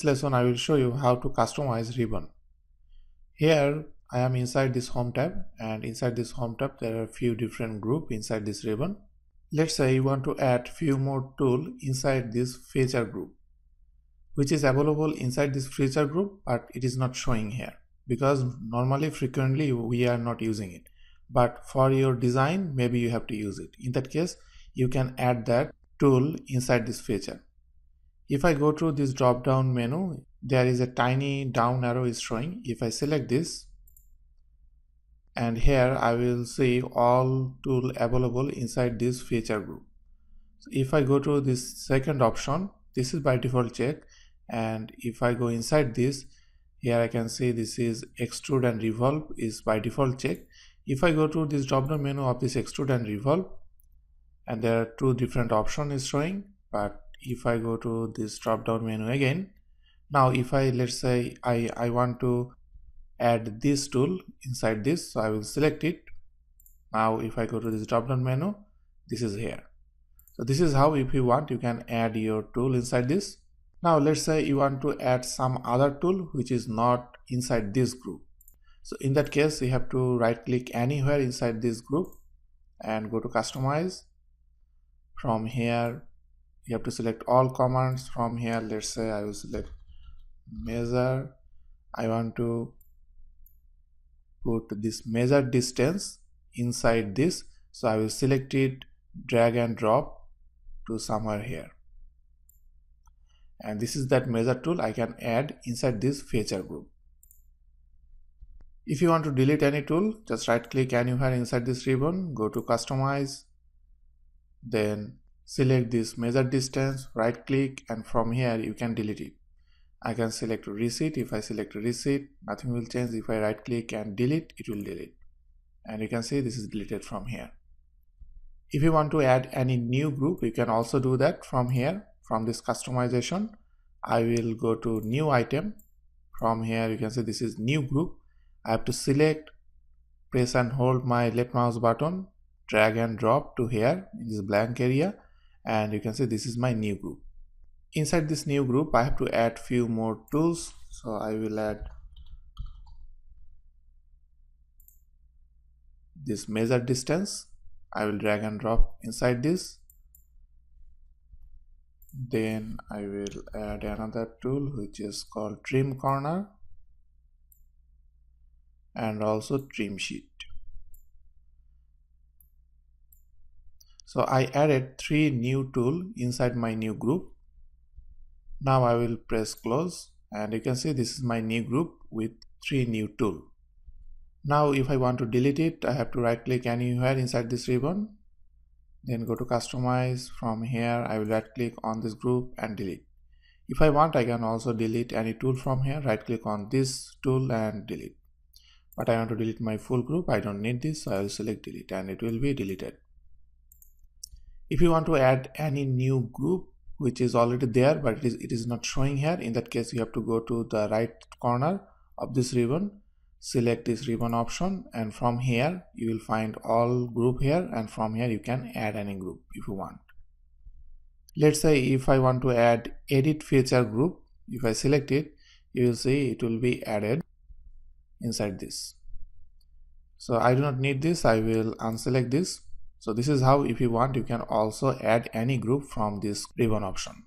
this lesson I will show you how to customize ribbon. Here I am inside this home tab, and inside this home tab there are a few different groups inside this ribbon. Let's say you want to add few more tools inside this feature group, which is available inside this feature group, but it is not showing here because normally frequently we are not using it, but for your design maybe you have to use it. In that case you can add that tool inside this feature. If I go to this drop down menu, there is a tiny down arrow is showing. If I select this, and here I will see all tools available inside this feature group. So if I go to this second option, this is by default check, and if I go inside this, here I can see this is extrude and revolve is by default check. If I go to this drop down menu of this extrude and revolve, and there are two different options is showing, but if I go to this drop down menu again, now if I let's say I want to add this tool inside this, so I will select it. Now if I go to this drop down menu, this is here. So this is how, if you want, you can add your tool inside this. Now let's say you want to add some other tool which is not inside this group. So in that case you have to right click anywhere inside this group and go to customize. From here you have to select all commands. From here, let's say I will select measure. I want to put this measure distance inside this, so I will select it, drag and drop to somewhere here, and this is that measure tool I can add inside this feature group. If you want to delete any tool, just right click anywhere inside this ribbon, go to customize, then select this measure distance, right click, and from here you can delete it. I can select reset. If I select reset, nothing will change. If I right click and delete, it will delete, and you can see this is deleted from here. If you want to add any new group, you can also do that from here. From this customization, I will go to new item. From here you can see this is new group. I have to select, press and hold my left mouse button, drag and drop to here in this blank area, and you can see this is my new group. Inside this new group I have to add few more tools, so I will add this measure distance. I will drag and drop inside this. Then I will add another tool which is called trim corner and also trim sheet. So I added 3 new tools inside my new group. Now I will press close, and you can see this is my new group with 3 new tools. Now if I want to delete it, I have to right click anywhere inside this ribbon, then go to customize. From here I will right click on this group and delete. If I want, I can also delete any tool from here, right click on this tool and delete. But I want to delete my full group, I don't need this, so I will select delete and it will be deleted. If you want to add any new group which is already there but it is not showing here, in that case you have to go to the right corner of this ribbon, select this ribbon option, and from here you will find all group here, and from here you can add any group if you want. Let's say if I want to add edit feature group, if I select it, you will see it will be added inside this. So I do not need this, I will unselect this. So this is how, if you want, you can also add any group from this ribbon option.